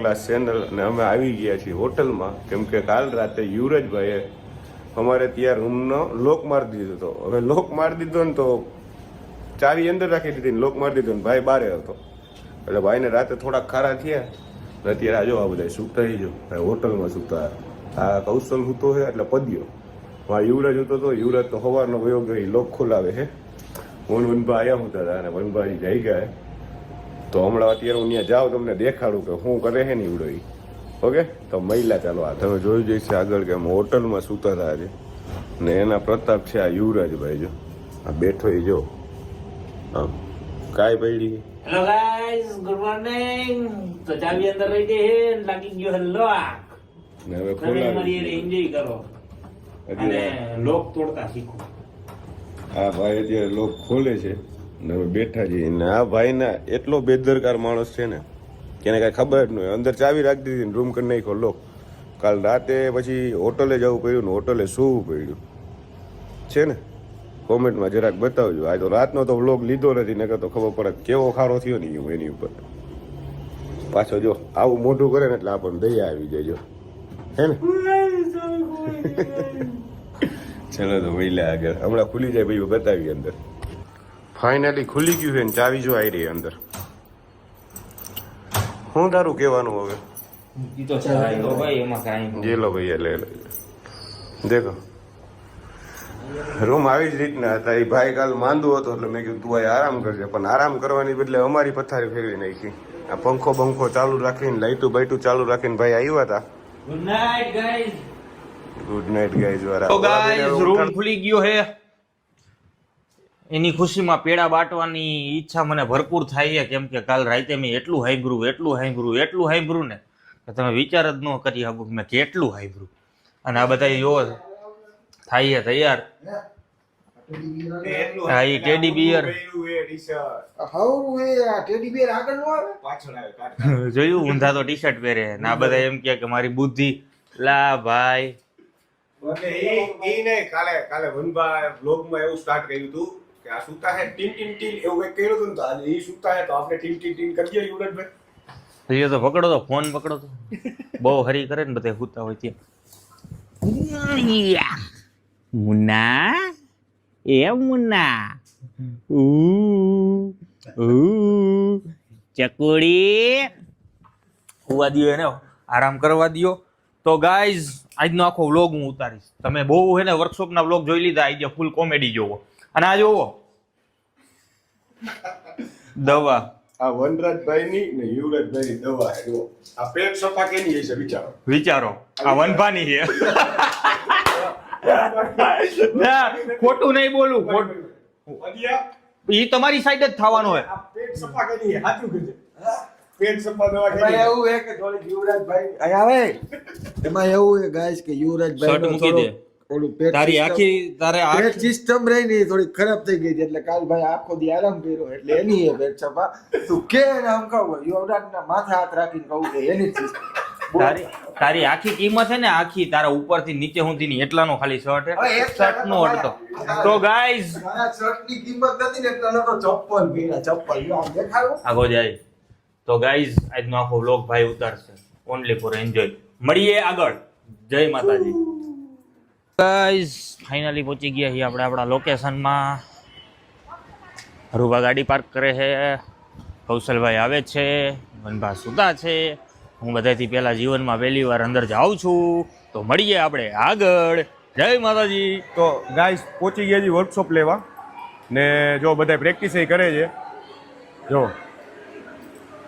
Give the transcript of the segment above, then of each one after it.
Class channel અને અમે આવી ગયા છીએ હોટલમાં, કેમ કે કાલ રાતે યુવરાજભાઈએ અમારે ત્યાં રૂમનો લોક મારી દીધો હતો. હવે લોક મારી દીધો ને તો ચાવી અંદર રાખી દીધી ને લોક મારી દીધો ને ભાઈ બારે હતો. એટલે ભાઈને રાતે થોડાક ખારા થયા. અત્યારે આજો આ બધા સૂતા જો ભાઈ હોટલમાં સૂતા. આ કૌશલ સૂતો છે એટલે પદ્યો. હા યુવરાજ હતો તો યુવરાજ તો સવારનો વયો ગયો લોક ખોલાવે છે. હું વનભા આવ્યા હતા અને વનભાઈ જઈ ગયા. તો હમણાં અત્યારે હું ત્યાં જાઉં તમને દેખાડું કે શું કરે છે ને ઈવડો. ઓકે તો મહિલા ચાલો આ તમે જોઈ જઈશે આગળ કે અમે હોટલમાં સૂતા હતા આજે. ને એના પ્રતાપ છે આ યુવરાજભાઈ જો આ બેઠો એ જો આમ કાંઈ પડી. Hello guys, good morning. તો ચાવી અંદર રહી ગઈ છે, લાગી ગયો છે લોક. ને હવે તમે મારી એન્જોય કરો અને લોક તોડતા શીખો. આ ભાઈ અત્યારે લોક ખોલે છે ને હવે બેઠા છીએ. ને આ ભાઈના એટલો બેદરકાર માણસ છે ને કે એને કાંઈ ખબર જ નહીં. અંદર ચાવી રાખી દીધી ને રૂમ કરી નાખ્યો લોક. કાલ રાતે પછી હોટલે જવું પડ્યું ને હોટલે સૂવું પડ્યું છે ને. કોમેન્ટમાં જરાક બતાવજો. આ તો રાતનો તો વ્લોગ લીધો નથી, નકર તો ખબર પડે કેવો ખારો થયો નહીં હું એની ઉપર. પાછો જો આવું મોઢું કરે ને એટલે આપણને દયા આવી જાય હે ને. ચલો તો મહિલા આગળ હમણાં ખુલી જાય ભાઈ બતાવી અંદર. ફાઇનલી ખુલી ગયું છે ને ચાવી જો આવી રહી અંદર. શું તારું કહેવાનું હવે? ઈ તો છે ભાઈ, એમાં કાંઈ જે લો ભાઈ લે દેખો રૂમ આવી જ રીતના હતા. એ ભાઈ કાલ માંદો હતો એટલે મેં કીધું તું અહીં આરામ કરજે, પણ આરામ કરવાની બદલે અમારી પથારી ફેરવી નાખી. આ પંખો બંખો ચાલુ રાખીને લાઈટું બાઈટું ચાલુ રાખીને ભાઈ આવ્યા હતા. Good night guys. Good night guys વાળા. તો ગાઈસ રૂમ ખુલી ગયો હે. એની ખુશીમાં પેડા બાટવાની ઈચ્છા મને ભરપૂર થાય છે, કેમ કે કાલ રાતે મેં એટલું હાઈબ્રું ને કે તમે વિચાર જ ન કરી શકો મેં કેટલું હાઈબ્રું. અને આ બધા જો થાય છે તૈયાર. હા એ ટેડી બિયર જોયું, ઊંધા તો ટી શર્ટ પહેરે ને આ બધા એમ કે મારી બુદ્ધિ લા ભાઈ. કાલે વનભા બ્લોગમાં એવું સ્ટાર્ટ કર્યું હતું કે આ સૂતા હે ટીન ટીન ટીન એવું કંઈક કર્યું હતું ને તો આજે ઈ સૂતા હે તો આપણે ટીન ટીન ટીન કરીએ યુવરાજભાઈ. તો પકડો તો ફોન પકડો તો બહુ હરી કરે ને બધા સૂતા હોય ત્યાં. મુન્ના એ મુન્ના ચકોડી હોવા દો એને, આરામ કરવા દો. તો ગાઈઝ આજનો આખો વ્લોગ હું ઉતારીશ. તમે બહુ હે ને વર્કશોપના વ્લોગ જોઈ લીધા, આજે ફૂલ કોમેડી જોવો. અને આ જોવો દવા આ વનરાજભાઈની ને યુવરાજભાઈની દવા છે. આ પેટ સફા કેની હશે વિચારો. આ વનભાની છે. ના ખોટું નહીં બોલું, ઈ તમારી સાઈડ જ થવાનો હોય. પેટ સફા કેની હે સાચું કીધું. પેટ સફા દવા કેની એવું હે કે થોડી યુવરાજભાઈ અહીં આવે એમાં એવું હે ગાઈસ કે યુવરાજભાઈ નો થોડું પેટ તારી આખી તારે પેટ સિસ્ટમ રહી ની થોડી ખરાબ થઈ ગઈ એટલે કાલ ભાઈ આખો દી આરામ કર્યો એટલે એની હે પેટ સફા. તું કે આમ કહું યુવરાજના માથે હાથ રાખીને કહું કે એની સિસ્ટમ. તારી આખી કિંમત છે ને આખી તારા ઉપરથી નીચે સુધીની એટલાનો ખાલી શર્ટ હે, શર્ટ નો અડતો. તો ગાઈઝ આ શર્ટ ની કિંમત નથી ને એટલાનો તો ચપ્પલ ભીડા ચપ્પલ આમ દેખાડો આગો જાય. તો ગાઈઝ આજનો આખો વ્લોગ ભાઈ ઉતારશે ઓનલી ફોર એન્જોય. મળીએ આગળ. જય માતાજી. ગાઈઝ ફાઇનલી પહોંચી ગયા છીએ આપણે આપણા લોકેશનમાં. હરુભા ગાડી પાર્ક કરે છે, કૌશલભાઈ આવે છે, વનભા સુતા છે. હું બધાથી પહેલાં જીવનમાં પહેલી વાર અંદર જાઉં છું. તો મળીએ આપણે આગળ. જય માતાજી. તો ગાઈસ પહોંચી ગયા છીએ વર્કશોપ લેવા ને જો બધા પ્રેક્ટિસ કરે છે. જો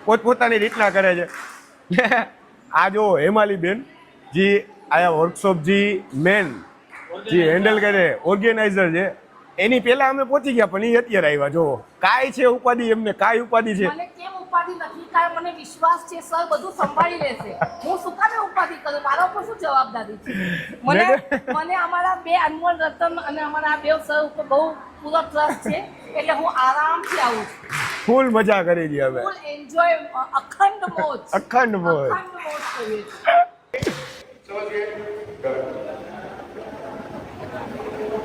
પોતપોતાની રીતના કરે છે. આ જો હેમાલી બેન જી આયા વર્કશોપ જી મેન જી હેન્ડલ કરે ઓર્ગેનાઇઝર છે. એની પહેલા અમે પહોંચી ગયા પણ એ અત્યારે આવ્યા. જો કાંઈ છે ઉપાધિ એમને, કાંઈ ઉપાધિ છે મને કેમ ઉપાધિ નથી? કારણ મને વિશ્વાસ છે સર બધું સંભાળી લેશે. હું શું કામે ઉપાધિ કરું? મારા ઉપર શું જવાબદારી છે? મને અમારા બે અનમોલ રતન અને અમારા બે સર ઉપર બહુ પૂરો ટ્રસ્ટ છે એટલે હું આરામથી આવું છું. ફૂલ મજા કરી દી હવે, ફૂલ એન્જોય, અખંડ મોજ અખંડ મોજ. કરીએ છીએ.